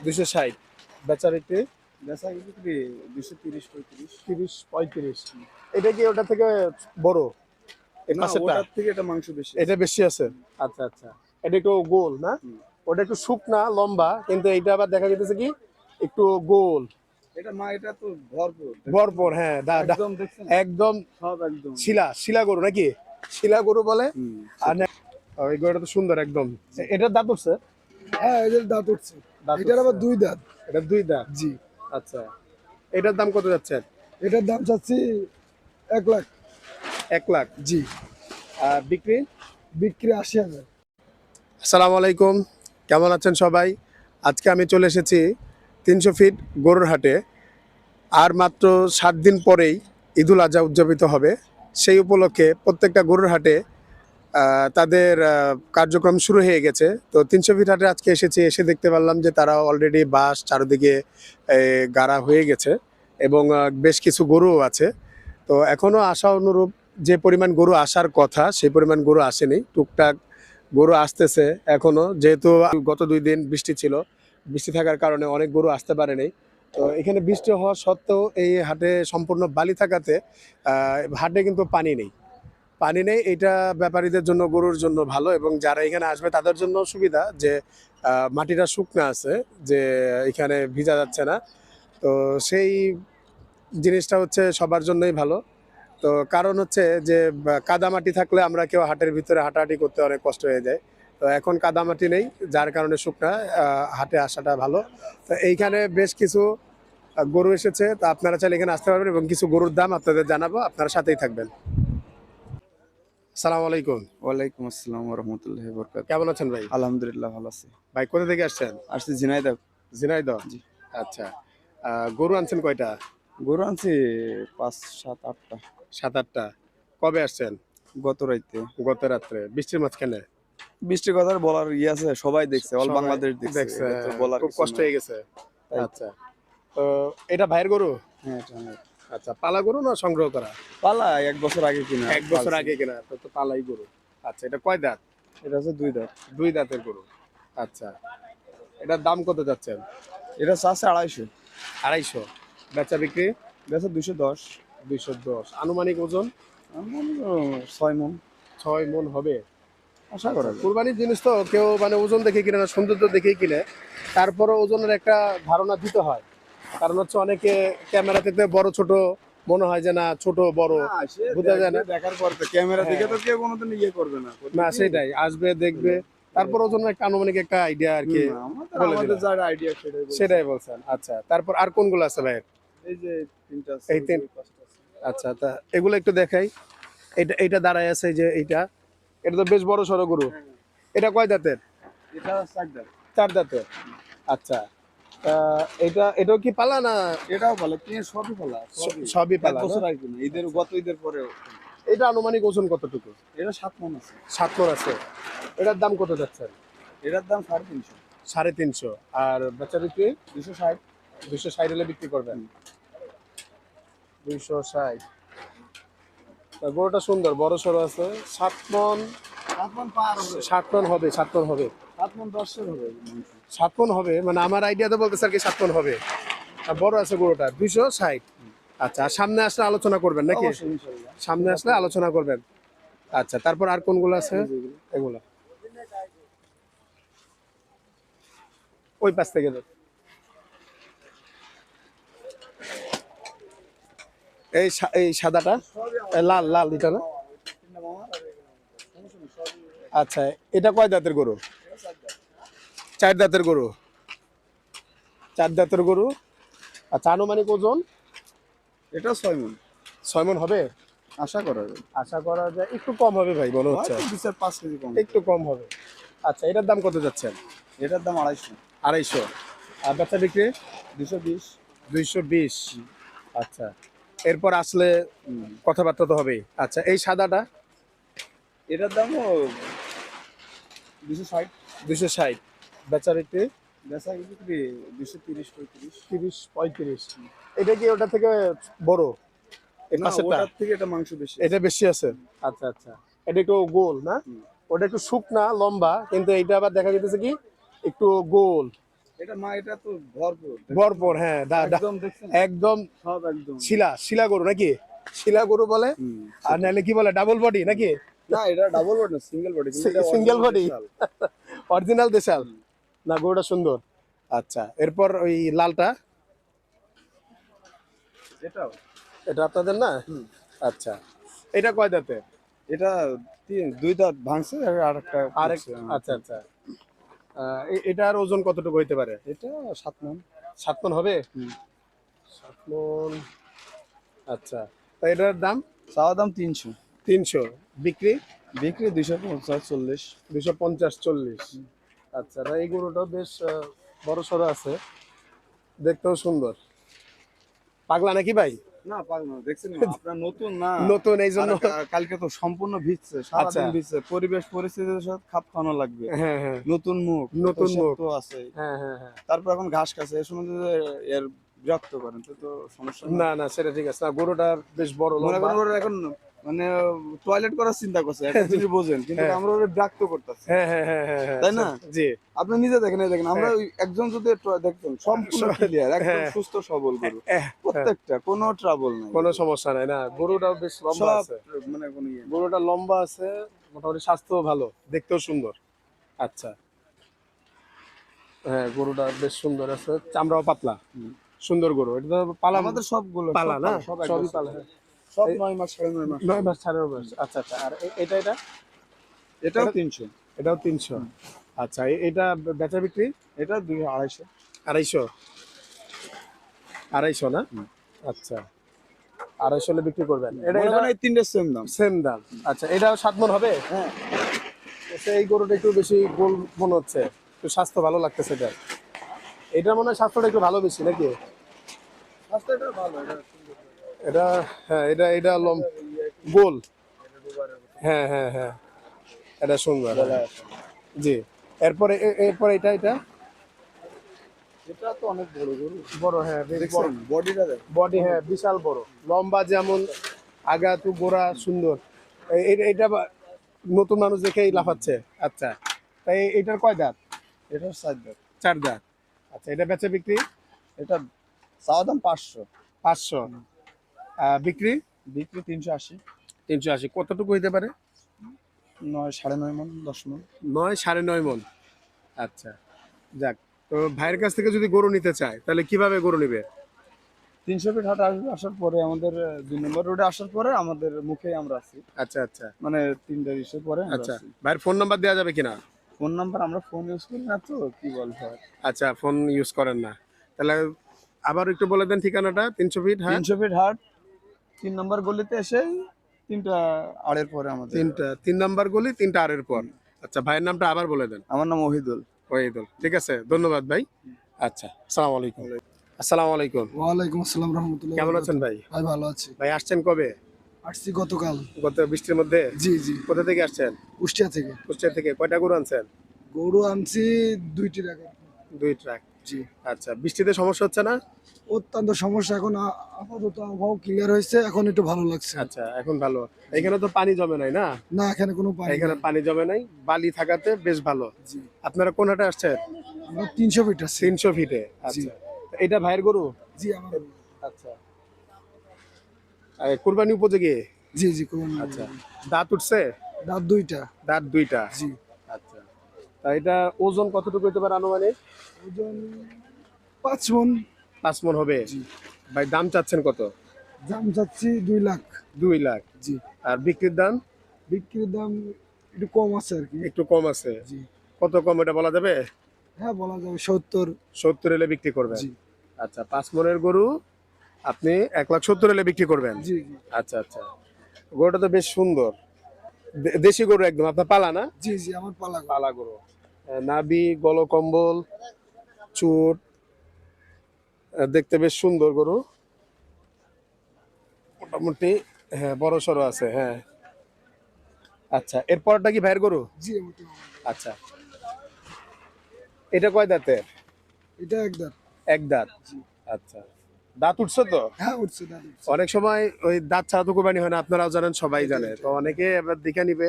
260 বেচা বিক্রি বেচা বিক্রি 230 35। 30 35। এটা কি ওটা থেকে বড়? এই না, পাশেরটা ওটার থেকে এটা মাংস বেশি এটা আছে। বেশি আছে। আচ্ছা আচ্ছা, এটা একটু গোল না? ওটা একটু শুকনা লম্বা, কিন্তু এইটা আবার দেখা যাচ্ছে কি একটু গোল এটা তো ভরপুর দেখছেন না? ভরপুর। হ্যাঁ, একদম দেখছেন, একদম সব একদম। শিলা শিলা গরু নাকি? শিলা গরু বলে। আর সেটাই। ওই গরুটা তো সুন্দর একদম। এটার দাঁত উঠছে? হ্যাঁ, এদের দাঁত উঠছে। দাঁত এটার আবার উঠছে। 2 দাঁত। এটা দুই দাঁত। জি। আচ্ছা, এটার দাম কত যাচ্ছে? এটার দাম চাচ্ছি 1 লাখ। 1 লাখ। জি। আর বিক্রি? বিক্রি 80,000। আসসালামু আলাইকুম, কেমন আছেন সবাই? আজকে আমি চলে এসেছি 300 ফিট গরুর হাটে। আর মাত্র 7 দিন পরেই ঈদুল আজহা উদযাপিত হবে। সেই উপলক্ষে প্রত্যেকটা গরুর হাটে তাদের কার্যক্রম শুরু হয়ে গেছে। তো 300 ফিট হাটে আজকে এসেছি, এসে দেখতে পারলাম যে তারা অলরেডি বাঁশ চারদিকে গাড়া হয়ে গেছে এবং বেশ কিছু গরুও আছে। তো এখনও আশা অনুরূপ যে পরিমাণ গরু আসার কথা সেই পরিমাণ গরু আসেনি। টুকটাক গরু আসতেছে এখনো, যেহেতু গত 2 দিন বৃষ্টি ছিল, বৃষ্টি থাকার কারণে অনেক গরু আসতে পারেনি। তো এখানে বৃষ্টি হওয়া সত্ত্বেও এই হাটে সম্পূর্ণ বালি থাকাতে হাটে কিন্তু পানি নেই। পানি নেই, এটা ব্যাপারীদের জন্য গরুর জন্য ভালো, এবং যারা এখানে আসবে তাদের জন্য সুবিধা যে মাটিটা শুকনা আছে, যে এখানে ভিজা যাচ্ছে না। তো সেই জিনিসটা হচ্ছে সবার জন্যই ভালো। তো কারণ হচ্ছে যে কাদামাটি থাকলে আমরা কেউ হাটের ভিতরে হাঁটাহাঁটি করতে অনেক কষ্ট হয়ে যায়। তো এখন কাদামাটি নেই, যার কারণে শুকনা হাটে আসাটা ভালো। তো এইখানে বেশ কিছু গরু এসেছে, তো আপনারা চাইলে এখানে আসতে পারবেন এবং কিছু গরুর দাম আপনাদের জানাবো, আপনারা সাথেই থাকবেন। সালাম আলাইকুম। ওয়ালাইকুম আসসালাম ওয়া রাহমাতুল্লাহি ওয়া বারাকাতুহু। কেমন আছেন ভাই? আলহামদুলিল্লাহ ভালো আছি। ভাই কোথা থেকে আসছেন? আসছি ঝিনাইদহ। ঝিনাইদহ। জি। আচ্ছা, গরু আনছেন কয়টা? গরু আনছি 5 7 8টা। 7-8টা। কবে আসছেন? গত রাইতে। গত রাত্রে বৃষ্টির মাঝখানে? বৃষ্টির কথা আর বলার আছে, সবাই দেখছে, অল সবাই বাংলাদেশ দেখছে। দেখছে, এটা তো বলার খুব কিছু কষ্ট না। হয়ে গেছে। তাই তো। আচ্ছা, তো এটা ভাইয়ের গরু? হ্যাঁ, এটা আমার। আচ্ছা, পালা গরু না সংগ্রহ করা? পালা 1 বছর আগে কিনা। 1 বছর পালছি। আগে কেনা, তো তো পালাই গরু। আচ্ছা, এটা কয় দাঁত? এটা হচ্ছে 2 দাঁত। 2 দাঁতের গরু। আচ্ছা, এটার দাম কত যাচ্ছেন? এটা চাচ্ছে 250। 250। বেচা বিক্রি? বেচা 210। 210। আনুমানিক ওজন? আমার 6 মণ। 6 মণ হবে। আশা আচ্ছা, করা যায়। কুরবানির জিনিস তো কেউ মানে ওজন দেখে কিনে না, সৌন্দর্য দেখেই কিনে। তারপরে ওজনের একটা ধারণা দিতে হয়, কারণ হচ্ছে অনেকে ক্যামেরাতে বড় ছোট মনে হয় যে না ছোট বড় না, সে বোঝা যায় না। দেখার পর তো ক্যামেরা দেখে হ্যাঁ। তো কেউ কোনোদিন ইয়ে করবে না। না সেটাই, আসবে দেখবে, তারপর ওজন একটা আনুমানিক একটা আইডিয়া আর কি বলে আমাদের দিলাম। যার আইডিয়া সেটাই বলছি। সেটাই বলছেন। আচ্ছা, তারপর আর কোনগুলো আছে ভাই? এই যে 3টা আছে, এই ওই যে 3। 5টা আছে। আচ্ছা, তা এগুলো একটু দেখাই। এটা এটা দাঁড়ায় আছে যে এইটা, এটা তো বেশ বড় সড়ো গরু। এটা কয় দাঁতের? এটা 4 দাঁত। 4 দাঁতের। আচ্ছা, এটা এটাও কি পালা না? এটাও ভালো, সবই ভালো। সবই 1 পালা না? বছর আগে কিনা, গত ঈদের পরে। এটা আনুমানিক ওজন কতটুকু? এটা 7 মণ আছে। 7 মণ আছে। এটার দাম কত যাচ্ছে? এটার দাম 350। 350। আর বেচা বিক্রি? 260। 260 হলে বিক্রি করবেন। 260। গরুটা সুন্দর, বড় সড়ো আছে। 7 মণ। 7 মণ পার হবে। 7 মণ হবে, 7 মণ হবে। 7 মণ 10 এর হবে। 7 মণ হবে, মানে আমার আইডিয়াতে বলতেছে আর কি 7 মণ হবে। আর বড় আছে গরুটা 260। আচ্ছা, আর সামনে আসলে আলোচনা করবেন নাকি? অবশ্যই ইনশাআল্লাহ। সামনে আসলে আলোচনা করবেন। আচ্ছা, তারপর আর কোনগুলো আছে? এগুলা ওই পাশ থেকে যাও। এই সাদাটা, লাল লাল এটা না? আচ্ছা, এটা কয় দাঁতের গরু? 4 দাঁতের গরু। 4 দাঁতের গরু। আচ্ছা, আনুমানিক ওজন? এটা 6 মণ। 6 মণ হবে। আশা করা যায়। আশা করা যায় একটু কম হবে ভাই, মনে হচ্ছে 2-5 কেজি কম। একটু কম হবে। আচ্ছা, এটার দাম কত যাচ্ছেন? এটার দাম 250। 250। আর বেচা বিক্রি? 220। 220। আচ্ছা, এরপর আসলে কথাবার্তা তো হবেই। আচ্ছা, এই সাদাটা? এটার দামও 260। 260। বেচা বিক্রি? বেচা বিক্রি 230 35। 30-35। এটা কি ওটা থেকে বড়? এই না, পাশেরটা ওটার থেকে এটা মাংস বেশি আছে। এটা বেশি আছে। আচ্ছা আচ্ছা, এটা একটু গোল না? ওটা একটু শুকনা লম্বা, কিন্তু এইটা আবার দেখা যাচ্ছে কি একটু গোল এটা মা, এটা তো ভরপুর। ভরপুর, হ্যাঁ একদম দেখছেন, একদম সব একদম। শিলা শিলা গরু নাকি? শিলা গরু বলে, হুম। আর নাহলে কি বলে ডাবল বডি নাকি? না, এটা ডাবল বডি না, single body. Single body, original দেশাল। না, গরুটা সুন্দর। আচ্ছা, এরপর ওই লালটা, এটাও এটা আপনাদের না? হুম। আচ্ছা, এটা কয় দাঁতে? এটা দুই দাঁত ভাঙছে, আর একটা আরেক, আচ্ছা আচ্ছা। এটার ওজন কতটুকু হইতে পারে? এটা 7 মণ। 7 মণ হবে? হুম। 7 মণ। আচ্ছা, তা এটার দাম? চাওয়া দাম 300, 300, বিক্রি বিক্রি 250-40। 250-40। আচ্ছা, তা এই গরুটাও বেশ বড় সড়ো আছে, দেখতেও সুন্দর। পাগলা নাকি ভাই? না পাগল না, দেখছেন আপনার নতুন না, নতুন, এই জন্য। আর কালকে তো সম্পূর্ণ ভিজছে, আচ্ছা। সারাদিন ভিজছে, পরিবেশ পরিস্থিতির সাথে খাপ খাওয়ানো লাগবে। হ্যাঁ হ্যাঁ নতুন মুখ, নতুন মুখ। তো আছে। হ্যাঁ হ্যাঁ হ্যাঁ। তারপর এখন ঘাস খাচ্ছে, এর সময় যদি এর বিরক্ত করেন তো সমস্যা না। না না, সেটা ঠিক আছে না, গরুটা বেশ বড় মনে লম্বা। করেন ওরা এখন মানে টয়লেট করার চিন্তা করছে, একটা জিনিস বোঝেন, কিন্তু হ্যাঁ। আমরা ওরা বিরক্ত করতেছি, হ্যাঁ হ্যাঁ হ্যাঁ হ্যাঁ হ্যাঁ, তাই না? জি। আপনি নিজে দেখেন, এই দেখেন আমরা ওই একজন যদি দেখতেন সম্পূর্ণ ক্লিয়ার, একদম হ্যাঁ। সুস্থ সবল গরু, হ্যাঁ, প্রত্যেকটা কোনো ট্রাবল নাই, কোনো সমস্যা নাই না, গরুটাও বেশ লম্বা সব আছে। মানে কোনো ইয়ে নেই। গরুটা লম্বা আছে, মোটামুটি স্বাস্থ্যও ভালো, দেখতেও সুন্দর। আচ্ছা, হ্যাঁ গরুটা বেশ সুন্দর আছে, চামড়াও পাতলা, সুন্দর গরু। এটা তো পালা, আমাদের সবগুলো পালা সব না? সব এক সবই বছর। পালা, হ্যাঁ। সব এই- 9 মাস 9.5 মাস। 9 মাস, 9.5 মাস। আচ্ছা আচ্ছা, আর এটা এটা এটাও 300, এটাও 300। আচ্ছা, এটা বেচা বিক্রি? এটা 200-250। 250, 250 না? আচ্ছা, 250 হলে বিক্রি করবেন। এটা মনে এটা করেন এই তিনটে সেম দাম। সেম দাম। আচ্ছা, এটাও 7 মণ হবে? হ্যাঁ, আচ্ছা, এই গরুটা একটু বেশি গোল মনে হচ্ছে, একটু স্বাস্থ্য ভালো লাগতেছে এটা। এটার মনে হয় স্বাস্থ্যটা একটু ভালো বেশি নাকি? রাস্তাটা ভালো, এটা সুন্দর। এটা, হ্যাঁ এটা এটা গোল, হ্যাঁ হ্যাঁ হ্যাঁ, এটা সুন্দর। জি, এরপরে এরপরে এটা এটা এটা তো অনেক বড় গরু, বড়, হ্যাঁ বেশ বড় দেখছেন বডিটা দেখ। বডি, হ্যাঁ বিশাল বড়, লম্বা যেমন, আগা তো গোড়া সুন্দর। এটা নতুন মানুষ দেখেই লাফাচ্ছে। আচ্ছা, তাই এটার কয় দাঁত? এটার 4 দাঁত। 4 দাঁত। আচ্ছা, এটা বেচা বিক্রি? এটা চাওয়া দাম 500, 500, বিক্রি? বিক্রি 380। 380, কতটুকু হইতে পারে? 9 9.5 মণ, 10 মণ। 9, 9.5 মণ। আচ্ছা, যাক, তো ভাইয়ের কাছ থেকে যদি গরু নিতে চায় তাহলে কিভাবে গরু নিবে? 300 ফিট হাট আসবে, আসার পরে আমাদের 2 নম্বর রোডে আসার পরে আমাদের মুখেই আমরা আছি, আচ্ছা আচ্ছা মানে 3টা ইসের পরে আমরা আচ্ছা, আছি। ভাইয়ের ফোন নাম্বার দেওয়া যাবে কিনা? ফোন নাম্বার আমরা ফোন ইউজ করি না, তো কি বলবো আর। আচ্ছা, ফোন ইউজ করেন না, তাহলে আবার একটু বলে দেন ঠিকানাটা। 300 ফিট, হ্যাঁ 300 ফিট হাট 3 নম্বর গলিতে এসে 3টা আড়ের পরে আমাদের। 3 নাম্বার গলি, 3টা আরের পর। আচ্ছা, ভাইয়ের নামটা আবার বলে দেন। আমার নাম ওহিদুল। ওহিদুল, ঠিক আছে, ধন্যবাদ ভাই। আচ্ছা, আসসালামু আলাইকুম। আসসালামু আলাইকুম, ওয়ালাইকুম আসসালাম রহমতুল্লাহ। কেমন আছেন ভাই? ভাই ভালো আছি। ভাই আসছেন কবে? আসছি গতকাল। গত বৃষ্টির মধ্যে? জি জি, কোথা থেকে আসছেন? কুষ্টিয়া থেকে। কুষ্টিয়া থেকে। কয়টা গরু আনছেন? গরু আনছি 2টি টাকা। 2 ট্রাক। জি, আচ্ছা, বৃষ্টিতে সমস্যা হচ্ছে না? অত্যন্ত সমস্যা, এখন আপাতত আবহাওয়া ক্লিয়ার হয়েছে, এখন একটু ভালো লাগছে। আচ্ছা, এখন ভালো। এখানে তো পানি জমে নাই না? না, এখানে কোনো পানি এখানে নেই। পানি জমে নাই, বালি থাকাতে বেশ ভালো। জি, আপনারা কোন হাটে আসছেন? আমরা 300 ফিট আছি। 300 ফিটে। আচ্ছা, এটা ভাইয়ের গরু? জি আমার। আচ্ছা, কুরবানি উপযোগী? জি জি, কোনো আচ্ছা, দাঁত উঠছে? দাঁত 2টা। দাঁত 2টা। জি, আচ্ছা, তা এটা ওজন কতটুকু হতে পারে আনুমানিক? ওজন 5 মণ। 5 মণ হবে। জি, ভাই দাম চাচ্ছেন কত? দাম চাচ্ছি 2 লাখ। 2 লাখ। জি, আর বিক্রির দাম? বিক্রির দাম একটু কম আছে আর কি। একটু কম আছে। জি, কত কম এটা বলা যাবে? হ্যাঁ বলা যাবে 70। 70 এলে বিক্রি করবেন? জি আচ্ছা, 5 মণের গরু আপনি 1,70,000 এলে বিক্রি করবেন? জি জি আচ্ছা আচ্ছা, গরুটা তো বেশ সুন্দর, দেশি গরু একদম, আপনার পালা না? জি জি, আমার পালা গরু। পালা গরু, নাভি, গলকম্বল, চুট, দেখতে বেশ সুন্দর গরু মোটামুটি। হ্যাঁ, বড় সড়ো আছে, হ্যাঁ। আচ্ছা, এরপরটা কি ভাইয়ের গরু? জি ওটা। আচ্ছা, এটা কয় দাঁতের? এটা এক দাঁত। 1 দাঁত। আচ্ছা, দাঁত উঠছে তো? হ্যাঁ উঠছে, দাঁত উঠছে। অনেক সময় ওই দাঁত ছাড়া তো কোরবানি হয় না, আপনারাও জানেন, সবাই জানে, তো অনেকে এবার দেখে নিবে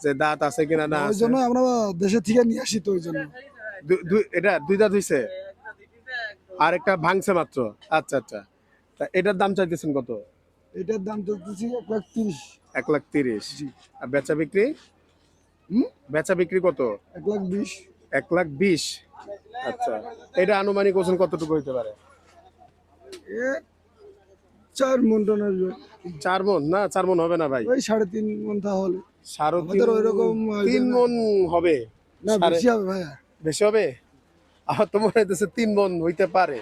যে দাঁত আছে কিনা না ওই আছে। জন্য আমরা দেশে থেকে নিয়ে আসি, তো ওই জন্য। এটা 2 দাঁত হইছে? আর একটা ভাঙছে মাত্র। আচ্ছা আচ্ছা। তা এটার দাম চাইতেছেন কত? এটার দাম চলতেছি 1,30,000। 1,30,000। জি। আর বেচা বিক্রি? হুম বেচা বিক্রি কত? 1,20,000। 1,20,000। আচ্ছা, এটা আনুমানিক ওজন কতটুকু হইতে পারে? এ 4 মণ টন আসবে। 4 মণ? না, 4 মণ হবে না ভাই। ওই 3.5 মণ তাহলে। সাড়ে আমাদের ওইরকম idea 3 না। মণ হবে। না সাড়ে- বেশি হবে ভাইয়া। বেশি হবে? আমার তো মনে হইতেছে 3 মণ হইতে পারে।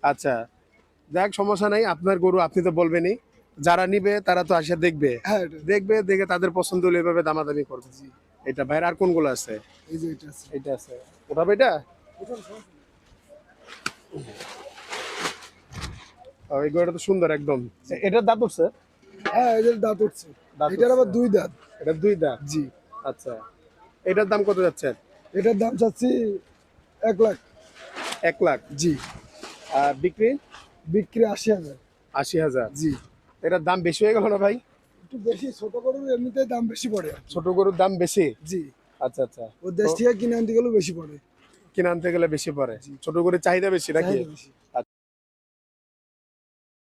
আচ্ছা, যাক সমস্যা নাই, আপনার গরু আপনি তো বলবেনই, যারা নিবে তারা তো আসে দেখবে, হ্যাঁ এটা দেখবে দেখে তাদের পছন্দ হলে এভাবে দামাদামি করবে। এটা ভাইয়ের আর কোনগুলো আছে? এই যে এটা আছে। এটা আছে, ওঠাবে এটা। এই গরুটা তো সুন্দর একদম। এটার দাঁত উঠছে? হ্যাঁ এদের দাঁত উঠছে। দাঁত এটার আবার উঠছে। 2 দাঁত। এটা 2 দাঁত। জি। আচ্ছা, এটার দাম কত যাচ্ছে? এটার দাম চাচ্ছি 1 লাখ। 1 লাখ। জি। আর বিক্রি? বিক্রি 80,000। 80,000। জি। এটার দাম বেশি হয়ে গেল না ভাই? একটু বেশি, ছোট গরুর এমনিতে দাম বেশি পড়ে। ছোট গরুর দাম বেশি? জি। আচ্ছা আচ্ছা। ও দেশ থেকে কিনে আনতে গেলেও বেশি পড়ে। কিনে আনতে গেলে বেশি পড়ে, ছোট গরুর চাহিদা বেশি নাকি? চাহিদা বেশি।